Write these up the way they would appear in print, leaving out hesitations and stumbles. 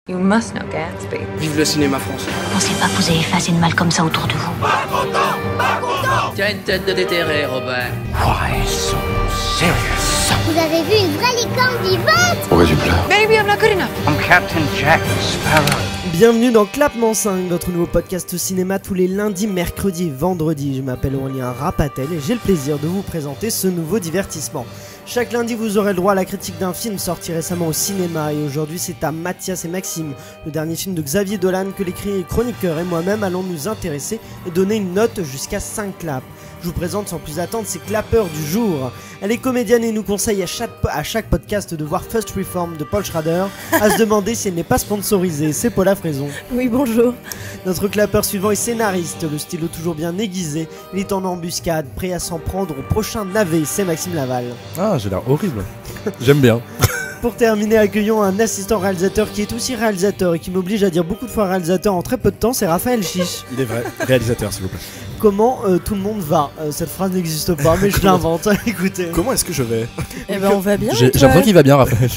You must know Gatsby. Vive le cinéma français. Pensez pas que vous avez effacé de mal comme ça autour de vous. Pas content. Tu as une tête de déterré, Robert. Why so serious? Vous avez vu une vraie licorne vivante? Pourquoi tu pleures? Maybe I'm not good enough. I'm Captain Jack Sparrow. Bienvenue dans Clapement 5, notre nouveau podcast cinéma tous les lundis, mercredis et vendredis. Je m'appelle Aurélien Rapatel et j'ai le plaisir de vous présenter ce nouveau divertissement. Chaque lundi, vous aurez le droit à la critique d'un film sorti récemment au cinéma. Et aujourd'hui, c'est à Mathias et Maxime, le dernier film de Xavier Dolan, que les chroniqueurs et moi-même allons nous intéresser et donner une note jusqu'à 5 claps. Je vous présente sans plus attendre ces clapeurs du jour. Elle est comédienne et nous conseille à chaque podcast de voir First Reform de Paul Schrader, à se demander si elle n'est pas sponsorisée. C'est Paula Fraison. Oui, bonjour. Notre clapeur suivant est scénariste, le stylo toujours bien aiguisé. Il est en embuscade, prêt à s'en prendre au prochain navet. C'est Maxime Laval. Ah, j'ai l'air horrible. J'aime bien. Pour terminer, accueillons un assistant réalisateur qui est aussi réalisateur et qui m'oblige à dire beaucoup de fois réalisateur en très peu de temps, c'est Raphaël Chiche. Il est vrai, réalisateur s'il vous plaît. Comment tout le monde va Cette phrase n'existe pas, mais je l'invente. Écoutez. Comment est-ce que je vais? Eh ben on va bien. J'ai l'impression qu'il va bien, Raphaël.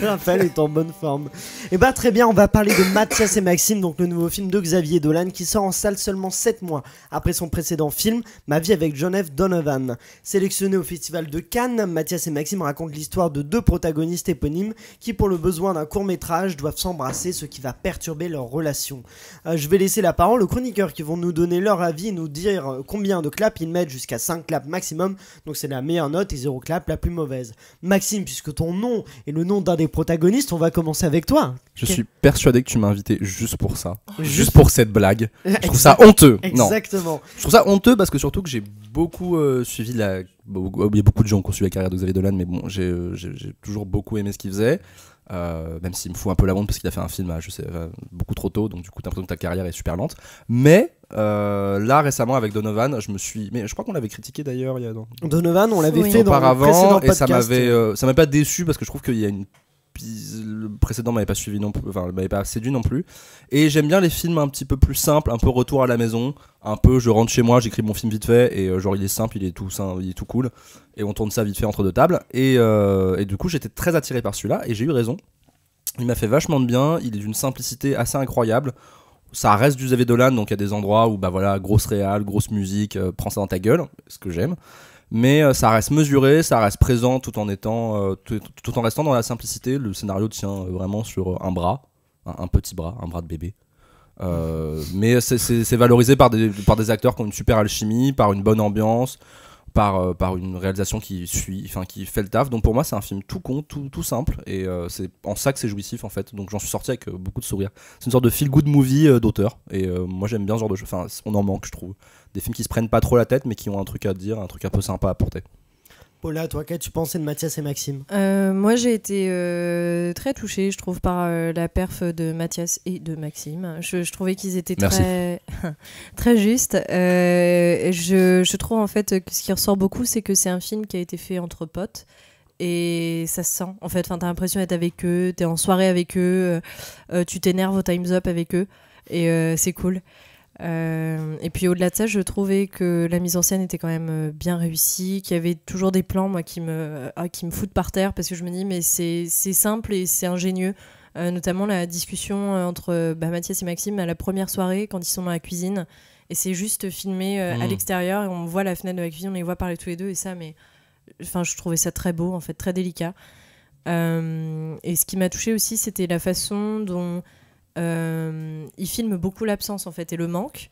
Raphaël est en bonne forme. Et bah très bien, on va parler de Mathias et Maxime, donc le nouveau film de Xavier Dolan qui sort en salle seulement 7 mois après son précédent film, Ma vie avec John F. Donovan. Sélectionné au festival de Cannes, Mathias et Maxime racontent l'histoire de deux protagonistes éponymes qui, pour le besoin d'un court-métrage, doivent s'embrasser, ce qui va perturber leur relation. Je vais laisser la parole aux chroniqueurs qui vont nous donner leur avis et nous dire combien de claps ils mettent, jusqu'à 5 claps maximum, donc c'est la meilleure note, et 0 clap la plus mauvaise. Maxime, puisque ton nom est le nom d'un des protagonistes, on va commencer avec toi. Je suis persuadé que tu m'as invité juste pour ça. Juste pour cette blague. Je trouve ça honteux. Exactement. Non. Je trouve ça honteux parce que surtout que j'ai beaucoup suivi il y a beaucoup de gens qui ont suivi la carrière de Xavier Dolan, mais bon, j'ai toujours beaucoup aimé ce qu'il faisait. Même s'il me fout un peu la honte parce qu'il a fait un film beaucoup trop tôt, donc du coup t'as l'impression que ta carrière est super lente. Mais là récemment avec Donovan, mais je crois qu'on l'avait critiqué d'ailleurs Donovan, on l'avait fait auparavant, dans le précédent et podcast. ça m'avait pas déçu parce que je trouve qu'il y a le précédent m'avait pas suivi non plus, enfin m'avait pas séduit non plus. Et j'aime bien les films un petit peu plus simples, un peu retour à la maison, un peu je rentre chez moi, j'écris mon film vite fait et genre il est simple, il est tout cool et on tourne ça vite fait entre deux tables et du coup j'étais très attiré par celui-là et j'ai eu raison. Il m'a fait vachement de bien, il est d'une simplicité assez incroyable. Ça reste du Xavier Dolan, donc il y a des endroits où bah voilà, grosse réal, grosse musique, prends ça dans ta gueule, ce que j'aime. Mais ça reste mesuré, ça reste présent tout en restant dans la simplicité. Le scénario tient vraiment sur un bras, un petit bras, un bras de bébé. Mais c'est valorisé par des acteurs qui ont une super alchimie, par une bonne ambiance, par une réalisation qui fait le taf. Donc pour moi c'est un film tout con, tout simple, et c'est en ça que c'est jouissif en fait. Donc j'en suis sorti avec beaucoup de sourire. C'est une sorte de feel good movie d'auteur, et moi j'aime bien ce genre de choses. Enfin, on en manque, je trouve, des films qui se prennent pas trop la tête mais qui ont un truc à dire, un truc un peu sympa à apporter. Paula, toi, qu'as-tu pensé de Mathias et Maxime? Moi, j'ai été très touchée, je trouve, par la perf de Mathias et de Maxime. Je trouvais qu'ils étaient très justes. Je trouve, en fait, que ce qui ressort beaucoup, c'est que c'est un film qui a été fait entre potes. Et ça se sent, en fait. Enfin, t'as l'impression d'être avec eux, t'es en soirée avec eux, tu t'énerves au Time's Up avec eux. Et c'est cool. Et puis au-delà de ça, je trouvais que la mise en scène était quand même bien réussie, qu'il y avait toujours des plans moi qui me foutent par terre parce que je me dis mais c'est simple et c'est ingénieux, notamment la discussion entre Mathias et Maxime à la première soirée quand ils sont dans la cuisine et c'est juste filmé à l'extérieur et on voit la fenêtre de la cuisine, on les voit parler tous les deux et ça, mais enfin je trouvais ça très beau en fait, très délicat. Et ce qui m'a touchée aussi, c'était la façon dont il filme beaucoup l'absence en fait et le manque.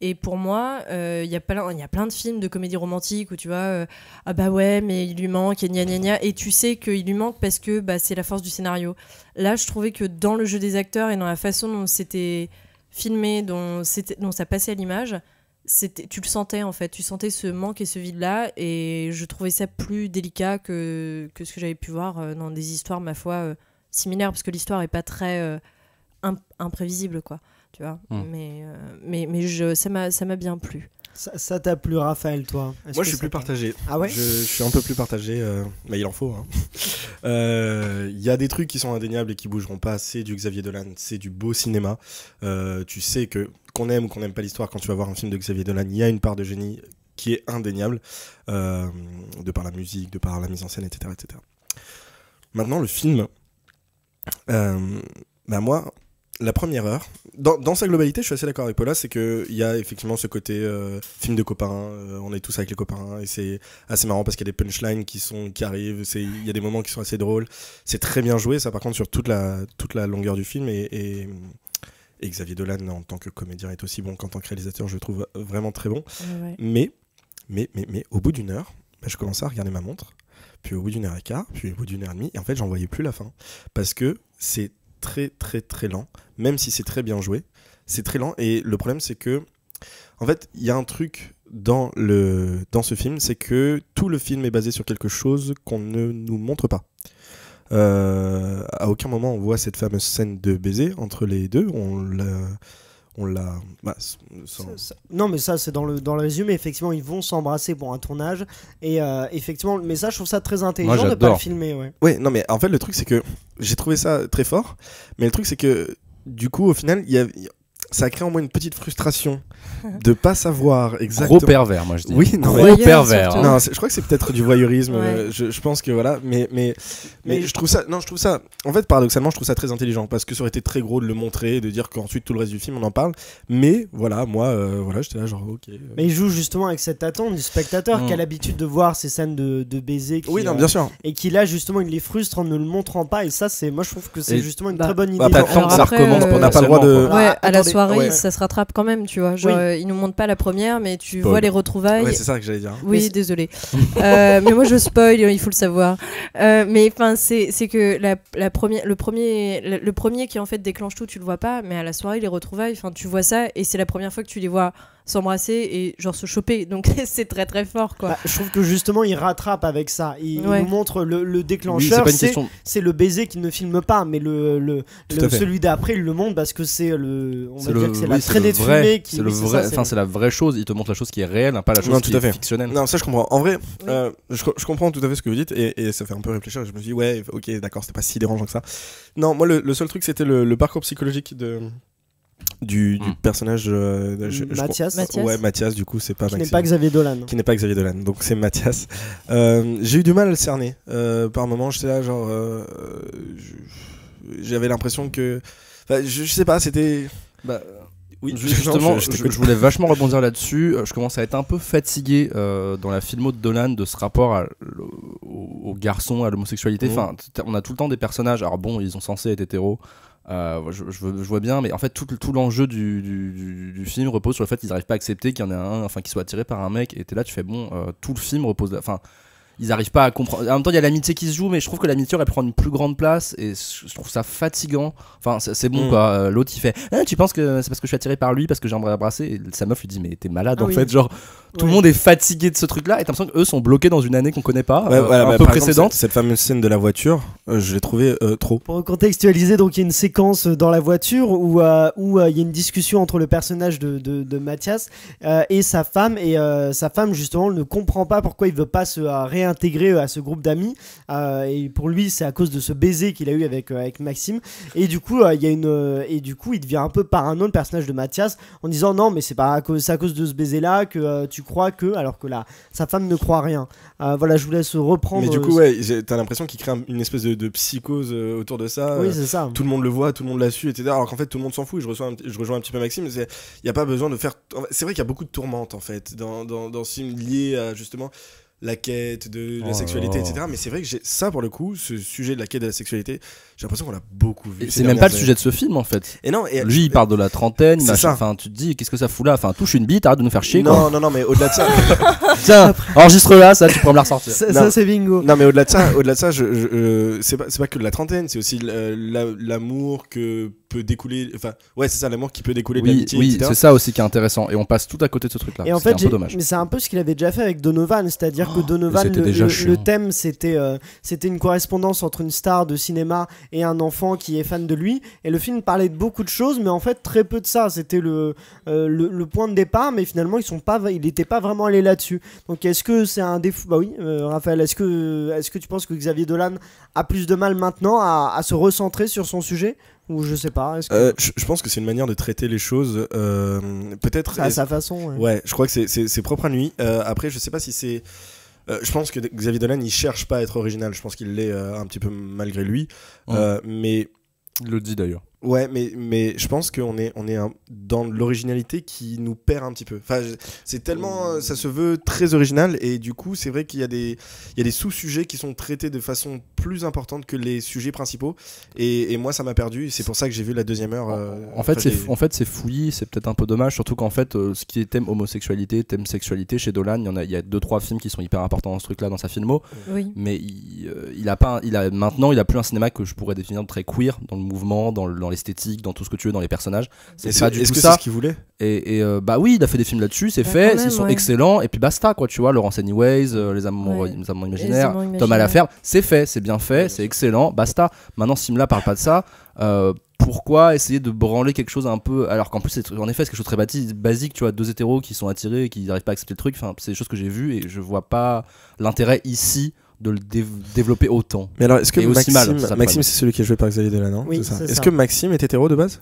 Et pour moi, il y a plein de films de comédie romantique où tu vois ah bah ouais mais il lui manque et gna gna gna, et tu sais qu'il lui manque parce que c'est la force du scénario. Là, je trouvais que dans le jeu des acteurs et dans la façon dont c'était filmé, dont ça passait à l'image, tu le sentais en fait, tu sentais ce manque et ce vide là, et je trouvais ça plus délicat que ce que j'avais pu voir dans des histoires ma foi similaires, parce que l'histoire est pas très imprévisible quoi, tu vois. Mais ça m'a bien plu. Ça t'a plu, Raphaël, toi? Moi je suis plus partagé. Ah ouais? Je suis un peu plus partagé, mais il en faut hein. Il y a des trucs qui sont indéniables et qui bougeront pas. C'est du Xavier Dolan, c'est du beau cinéma. Tu sais que qu'on aime ou qu'on n'aime pas l'histoire, quand tu vas voir un film de Xavier Dolan, il y a une part de génie qui est indéniable, de par la musique, de par la mise en scène, etc. Maintenant le film Bah moi, la première heure, dans sa globalité, je suis assez d'accord avec Paula, c'est qu'il y a effectivement ce côté film de copains, on est tous avec les copains, et c'est assez marrant parce qu'il y a des punchlines qui arrivent, il y a des moments qui sont assez drôles, c'est très bien joué, ça par contre sur toute la longueur du film, et Xavier Dolan en tant que comédien est aussi bon qu'en tant que réalisateur, je le trouve vraiment très bon, mais au bout d'une heure, je commençais à regarder ma montre, puis au bout d'une heure et quart, puis au bout d'une heure et demie, et en fait j'en voyais plus la fin, parce que c'est très très très lent, même si c'est très bien joué, c'est très lent, et le problème c'est que en fait il y a un truc dans ce film, c'est que tout le film est basé sur quelque chose qu'on ne nous montre pas. À aucun moment on voit cette fameuse scène de baiser entre les deux, non mais ça c'est dans le résumé, effectivement ils vont s'embrasser pour un tournage et effectivement, mais ça je trouve ça très intelligent de pas le filmer. Ouais, non mais en fait le truc c'est que j'ai trouvé ça très fort, mais le truc c'est que du coup au final ça a créé en moi une petite frustration de pas savoir exactement. Gros pervers, moi je dis. Oui, non, gros pervers. Non, je crois que c'est peut-être du voyeurisme. Je pense que voilà, mais je trouve ça. Non, je trouve ça. En fait, paradoxalement, je trouve ça très intelligent parce que ça aurait été très gros de le montrer et de dire qu'ensuite tout le reste du film on en parle. Mais voilà, moi, j'étais là genre ok. Mais il joue justement avec cette attente du spectateur qui a l'habitude de voir ces scènes de baiser. Oui, non, bien sûr. Et qui là justement il les frustre en ne le montrant pas, et ça c'est, moi je trouve que c'est justement une très bonne idée. Après, ça recommence, on n'a pas le droit de. Ouais, à la soirée, ça se rattrape quand même, tu vois. Genre, ils nous montrent pas la première, mais tu vois les retrouvailles. Ouais, c'est ça que j'allais dire. Oui, désolé. Mais moi, je spoil, il faut le savoir. Mais enfin, c'est que le premier qui en fait déclenche tout, tu le vois pas, mais à la soirée, les retrouvailles, enfin, tu vois ça, et c'est la première fois que tu les vois s'embrasser et genre se choper, donc c'est très très fort quoi. Je trouve que justement il rattrape avec ça, il nous montre le déclencheur, c'est le baiser qu'il ne filme pas, mais celui d'après il le montre parce que c'est la traînée de fumée qui c'est la vraie chose, il te montre la chose qui est réelle, pas la chose qui est fictionnelle. Non, ça je comprends, en vrai je comprends tout à fait ce que vous dites, et ça fait un peu réfléchir, je me suis dit ouais ok d'accord, c'était pas si dérangeant que ça. Non, moi le seul truc c'était le parcours psychologique du personnage Mathias. Ouais, Mathias, du coup c'est pas Maxime. Qui n'est pas Xavier Dolan. Qui n'est pas Xavier Dolan, donc c'est Mathias. J'ai eu du mal à le cerner. Par moments j'étais là genre j'avais l'impression que je sais pas, c'était oui, justement, je voulais vachement rebondir là-dessus. Je commence à être un peu fatigué dans la filmo de Dolan de ce rapport au garçon, à l'homosexualité. Enfin, on a tout le temps des personnages. Alors bon, ils sont censés être hétéros. Je vois bien, mais en fait tout l'enjeu du film repose sur le fait qu'ils n'arrivent pas à accepter qu'il y en ait un, enfin qu'ils soient attirés par un mec. Et t'es là, tu fais bon, tout le film repose, enfin. Ils n'arrivent pas à comprendre. En même temps, il y a l'amitié qui se joue, mais je trouve que l'amitié aurait pu prendre une plus grande place, et je trouve ça fatigant. Enfin, c'est bon quoi. L'autre il fait tu penses que c'est parce que je suis attiré par lui, parce que j'aimerais embrasser, et sa meuf lui dit mais t'es malade en fait. Genre tout le monde est fatigué de ce truc là, et t'as l'impression qu'eux sont bloqués dans une année qu'on connaît pas, un peu précédente. Exemple, cette fameuse scène de la voiture, je l'ai trouvée trop. Pour contextualiser, donc il y a une séquence dans la voiture où il y a une discussion entre le personnage de Mathias et sa femme, et sa femme justement ne comprend pas pourquoi il veut pas se réintégrer à ce groupe d'amis, et pour lui c'est à cause de ce baiser qu'il a eu avec Maxime, et du coup il il devient un peu parano, le personnage de Mathias, en disant non mais c'est à cause de ce baiser là que tu crois que, alors que là sa femme ne croit rien. Voilà, je vous laisse reprendre. Mais du coup t'as l'impression qu'il crée une espèce de psychose autour de ça. Oui, c'est ça. Tout le monde le voit, tout le monde l'a su, etc. Alors qu'en fait tout le monde s'en fout. Je rejoins un petit peu Maxime, il n'y a pas besoin de faire. C'est vrai qu'il y a beaucoup de tourmentes en fait dans ce film, liées à justement la quête de la sexualité, etc. Mais c'est vrai que ça, pour le coup, ce sujet de la quête de la sexualité, j'ai l'impression qu'on l'a beaucoup vu. C'est même pas le sujet de ce film en fait. Lui il parle de la trentaine, enfin tu te dis qu'est-ce que ça fout là, enfin touche une bite, arrête de nous faire chier. Non, mais au-delà de ça. Tiens, enregistre là, ça tu pourras me la ressortir. Ça c'est bingo. Non mais au-delà de ça, c'est pas que de la trentaine, c'est aussi l'amour que peut découler, enfin c'est ça, l'amour qui peut découler de l'amitié. Oui, etc. c'est ça aussi qui est intéressant, et on passe tout à côté de ce truc là. Et en fait, un peu dommage. Mais c'est un peu ce qu'il avait déjà fait avec Donovan, c'est-à-dire que Donovan, le thème c'était une correspondance entre une star de cinéma et un enfant qui est fan de lui, et le film parlait de beaucoup de choses, mais en fait très peu de ça. C'était le point de départ, mais finalement il n'était pas vraiment allé là-dessus. Donc est-ce que c'est un défaut? Bah oui, Raphaël, est-ce que tu penses que Xavier Dolan a plus de mal maintenant à se recentrer sur son sujet? Ou je sais pas. Je pense que c'est une manière de traiter les choses, peut-être à sa façon. Ouais, je crois que c'est propre à lui. Après, je sais pas si c'est. Je pense que Xavier Dolan, il cherche pas à être original. Je pense qu'il l'est un petit peu malgré lui. Mais il le dit d'ailleurs. Ouais, mais je pense qu'on est dans l'originalité qui nous perd un petit peu. Enfin, c'est tellement, ça se veut très original et du coup, c'est vrai qu'il y a des sous-sujets qui sont traités de façon plus importante que les sujets principaux. Et moi, ça m'a perdu. C'est pour ça que j'ai vu la deuxième heure. En fait, c'est fouillis, c'est peut-être un peu dommage, surtout qu'en fait, ce qui est thème homosexualité, thème sexualité chez Dolan, il y a 2-3 films qui sont hyper importants dans ce truc-là, dans sa filmo. Oui. Mais maintenant, il a plus un cinéma que je pourrais définir de très queer dans le mouvement, dans l'esthétique, dans tout ce que tu veux, dans les personnages. C'est pas du tout ça. C'est ce qu'il voulait. Et bah oui, il a fait des films là-dessus, c'est fait, ils sont excellents, et puis basta quoi, tu vois, Laurence Anyways, les Amants imaginaires, Tom à la ferme, c'est fait, c'est bien fait, c'est excellent, basta. Maintenant, si Simla parle pas de ça, pourquoi essayer de branler quelque chose un peu, alors qu'en plus en effet c'est quelque chose de très basique, tu vois, 2 hétéros qui sont attirés et qui n'arrivent pas à accepter le truc, enfin c'est des choses que j'ai vues et je vois pas l'intérêt ici de le développer autant. Mais alors, est-ce que Maxime, c'est celui qui est joué par Xavier Dolan, non? Oui, c'est ça. C'est Est-ce ça. que Maxime est hétéro de base?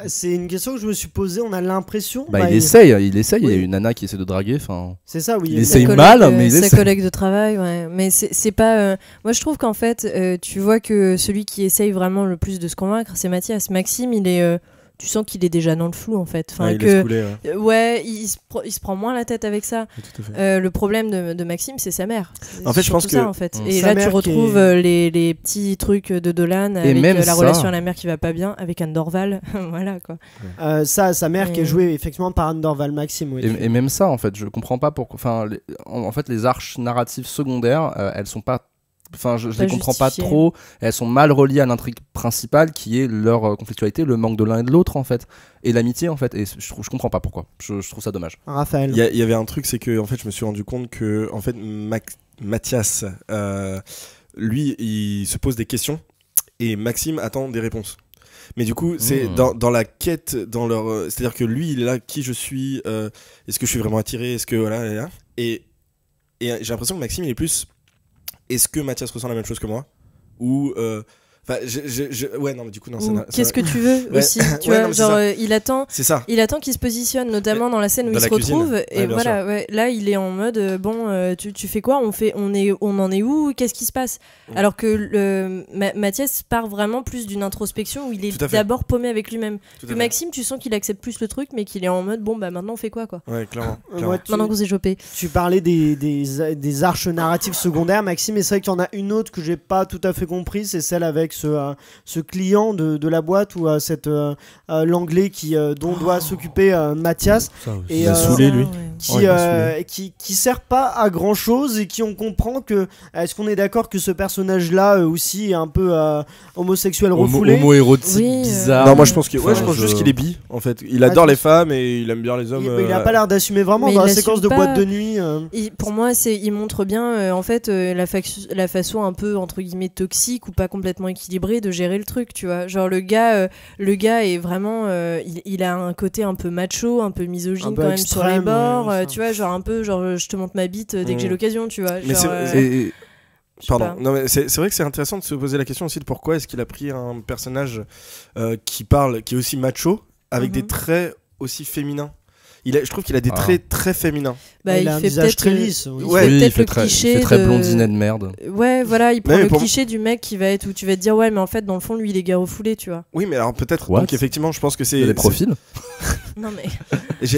C'est une question que je me suis posée, on a l'impression... il essaye, il y Oui. a une nana qui essaie de draguer, enfin... C'est ça, oui. Il essaye mal, mais il essaie. Sa collègue de travail, ouais. Mais c'est pas... Moi, je trouve qu'en fait, tu vois que celui qui essaye vraiment le plus de se convaincre, c'est Mathias. Maxime, il est... tu sens qu'il est déjà dans le flou en fait. Enfin, il est coulé, il se prend moins la tête avec ça. Oui, tout à fait. Le problème de Maxime, c'est sa mère. En fait, je pense que ça, en fait. Et sa là, tu mère retrouves les petits trucs de Dolan avec même la ça. relation à la mère qui va pas bien, avec Anne Dorval. Voilà quoi. Sa mère qui est jouée effectivement par Anne Dorval, Maxime. Oui. Et même ça, en fait, je comprends pas pourquoi. Enfin, en fait, les arches narratives secondaires, elles sont pas. Enfin, je les comprends pas trop. Elles sont mal reliées à l'intrigue principale qui est leur conflictualité, le manque de l'un et de l'autre en fait, et l'amitié en fait. Et je comprends pas pourquoi. Je trouve ça dommage. Raphaël. Il y avait un truc, c'est que en fait, je me suis rendu compte que en fait, Mathias, lui, il se pose des questions et Maxime attend des réponses. Mais du coup, c'est dans la quête, c'est-à-dire que lui, il est là, qui je suis, est-ce que je suis vraiment attiré, est-ce que voilà, et j'ai l'impression que Maxime, il est plus. Est-ce que Mathias ressent la même chose que moi? Ou enfin, ouais, non, mais du coup, non. Qu'est-ce que tu veux aussi? Tu vois, non, genre, il attend. C'est ça. Il attend qu'il se positionne, notamment dans la scène où il se retrouve. Et voilà, ouais, là, il est en mode tu fais quoi? On en est où? Qu'est-ce qui se passe? Alors que Mathias part vraiment plus d'une introspection où il est d'abord paumé avec lui-même. Que Maxime, tu sens qu'il accepte plus le truc, mais qu'il est en mode maintenant on fait quoi? Ouais, clairement. Maintenant qu'on s'est chopé. Tu parlais des arches narratives secondaires, Maxime, et c'est vrai qu'il y en a une autre que j'ai pas tout à fait compris, c'est celle avec ce client de la boîte ou l'anglais dont doit s'occuper Mathias. Il a saoulé lui. Qui sert pas à grand chose et qui on comprend que est-ce qu'on est d'accord que ce personnage là aussi est un peu homosexuel refoulé, homo-érotique bizarre. Non, moi je pense juste qu'il est bi en fait. Il adore les femmes et il aime bien les hommes. Il a pas l'air d'assumer vraiment dans la séquence de boîte de nuit. Pour moi, il montre bien en fait la façon un peu entre guillemets toxique ou pas complètement équilibré de gérer le truc, tu vois. Genre le gars est vraiment il a un côté un peu macho, un peu misogyne quand même sur les bords, tu vois, genre un peu genre je te montre ma bite dès que j'ai l'occasion, tu vois. Mais genre, pardon. Non, mais c'est vrai que c'est intéressant de se poser la question aussi de pourquoi est-ce qu'il a pris un personnage qui est aussi macho avec des traits aussi féminins. Je trouve qu'il a des traits très féminins. Il a un visage très lisse. Il fait très blondinet de merde. Ouais, voilà, il prend le cliché du mec qui va être où tu vas te dire ouais, mais en fait dans le fond lui il est gars refoulé, tu vois. Oui, mais alors peut-être. Donc effectivement, je pense que c'est. Il y a des profils. Non mais.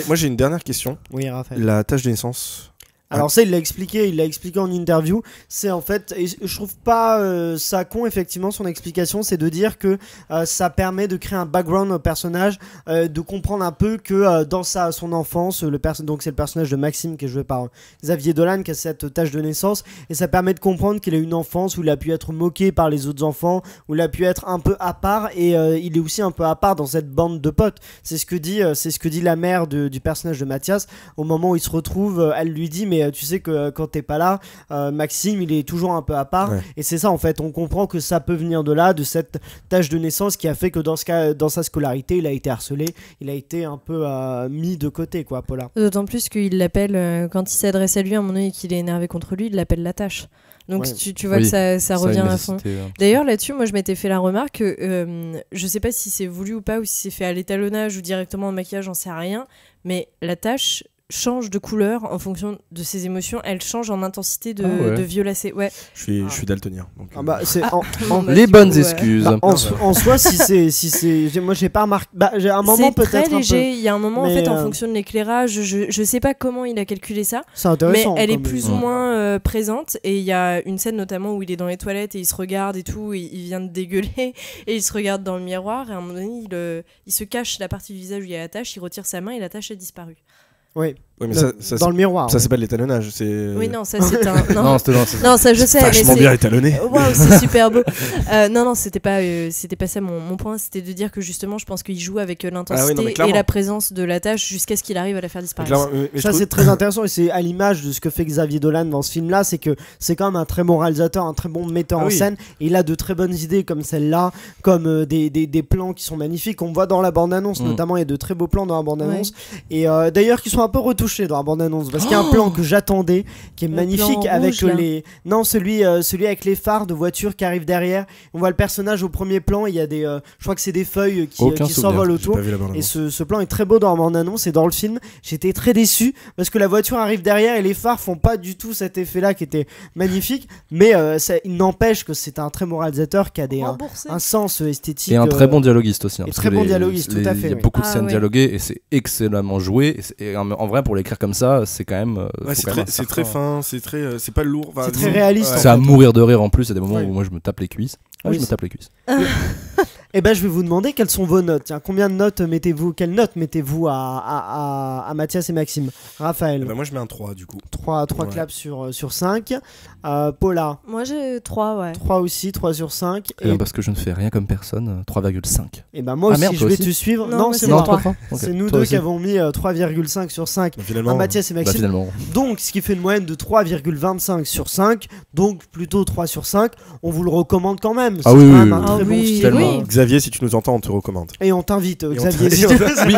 Moi j'ai une dernière question. Oui, Raphaël. La tâche de naissance. Alors ça, il l'a expliqué en interview. C'est en fait, et je trouve pas ça con effectivement son explication, c'est de dire que ça permet de créer un background au personnage, de comprendre un peu que dans son enfance, donc c'est le personnage de Maxime qui est joué par Xavier Dolan qui a cette tâche de naissance, et ça permet de comprendre qu'il a une enfance où il a pu être moqué par les autres enfants, où il a pu être un peu à part, et il est aussi un peu à part dans cette bande de potes. C'est ce que dit la mère du personnage de Mathias au moment où il se retrouve. Elle lui dit mais tu sais que quand t'es pas là, Maxime il est toujours un peu à part, et c'est ça en fait, on comprend que ça peut venir de là, de cette tâche de naissance qui a fait que dans sa scolarité il a été harcelé, il a été un peu mis de côté quoi, Paula. D'autant plus qu'il l'appelle quand il s'adresse à lui à un moment donné et qu'il est énervé contre lui, il l'appelle la tâche. Donc tu vois que ça revient à fond. D'ailleurs là-dessus, moi je m'étais fait la remarque que je sais pas si c'est voulu ou pas, ou si c'est fait à l'étalonnage ou directement au maquillage, j'en sais rien, mais la tâche, change de couleur en fonction de ses émotions. Elle change en intensité de violacé. Ouais. Je suis daltonien. Donc, les bonnes excuses. En soi, moi j'ai pas remarqué. J'ai un moment peut-être. C'est très léger. Il y a un moment en fait en fonction de l'éclairage. Je sais pas comment il a calculé ça. C'est intéressant. Mais elle est plus ou moins présente. Et il y a une scène notamment où il est dans les toilettes et il se regarde et tout. Et il vient de dégueuler et il se regarde dans le miroir. Et à un moment donné, il se cache la partie du visage où il y a la tache. Il retire sa main et la tache a disparu. Oui. Oui, mais ça, dans le miroir. Ça, c'est pas de l'étalonnage. Oui, non, ça c'est un. Non, ça je sais. Vachement bien étalonné. Waouh, c'est super beau. Non, c'était pas ça mon point. C'était de dire que justement, je pense qu'il joue avec l'intensité et la présence de la tâche jusqu'à ce qu'il arrive à la faire disparaître. Ça, c'est très intéressant et c'est à l'image de ce que fait Xavier Dolan dans ce film-là. C'est que c'est quand même un très bon réalisateur, un très bon metteur en scène. Et il a de très bonnes idées comme celle-là, comme des plans qui sont magnifiques. On voit dans la bande-annonce, notamment, il y a de très beaux plans dans la bande-annonce. Et d'ailleurs, qui sont un peu retouchés dans la bande-annonce. Parce qu'il y a un plan que j'attendais qui est magnifique avec celui avec les phares de voiture qui arrivent derrière. On voit le personnage au premier plan, il y a je crois que c'est des feuilles qui s'envolent autour. Et ce plan est très beau dans la bande-annonce et dans le film. J'étais très déçu parce que la voiture arrive derrière et les phares font pas du tout cet effet-là qui était magnifique. Mais il n'empêche que c'est un très bon réalisateur qui a un sens esthétique. Et un très bon dialoguiste aussi. Et très bon dialoguiste, tout à fait. Il y a beaucoup de scènes dialoguées et c'est excellemment joué. Et en vrai, pour l'écrire comme ça, c'est quand même. C'est très fin, c'est pas lourd. C'est très réaliste. C'est à mourir de rire en plus. Il y a des moments où moi je me tape les cuisses. Je me tape les cuisses. Et ben je vais vous demander quelles sont vos notes. Tiens, quelle note mettez-vous à Mathias et Maxime? Raphaël. Moi je mets un 3 du coup. 3 claps sur 5. Paula. Moi j'ai 3, ouais. 3 aussi, 3 sur 5. Et parce que je ne fais rien comme personne, 3,5. Et ben moi aussi je vais te suivre. Non, c'est moi. 3. C'est nous deux qui avons mis 3,5 sur 5 à Mathias et Maxime. Donc ce qui fait une moyenne de 3,25 sur 5. Donc plutôt 3 sur 5. On vous le recommande quand même. Ah oui, un très bon film. Xavier, si tu nous entends, on te recommande. Et on t'invite, Xavier.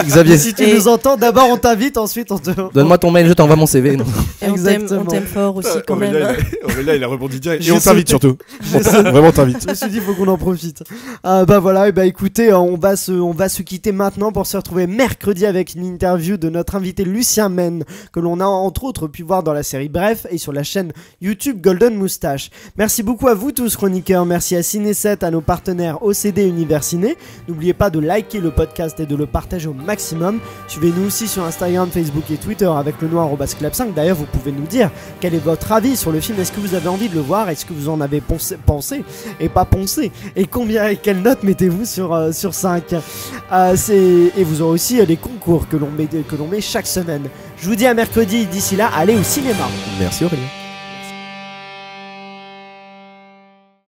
Xavier. Si tu nous entends, d'abord on t'invite, ensuite on te. Donne-moi ton mail, je t'envoie mon CV. Exactement. On t'aime fort aussi quand même. Là, il a rebondi direct. Et on t'invite surtout. Vraiment t'invite. Je me suis dit, il faut qu'on en profite. Voilà, et écoutez, on va se quitter maintenant pour se retrouver mercredi avec une interview de notre invité Lucien Men, que l'on a entre autres pu voir dans la série Bref et sur la chaîne YouTube Golden Moustache. Merci beaucoup à vous tous, chroniqueurs. Merci à Ciné7, à nos partenaires OCD Univers Ciné. N'oubliez pas de liker le podcast et de le partager au maximum. Suivez-nous aussi sur Instagram, Facebook et Twitter avec le nom @clap5. D'ailleurs, vous pouvez nous dire quel est votre avis sur le film. Est-ce que vous avez envie de le voir? Est-ce que vous en avez pensé et pas poncé? Et quelle note mettez-vous sur 5? Et vous aurez aussi les concours que l'on met chaque semaine. Je vous dis à mercredi. D'ici là, allez au cinéma. Merci Aurélien.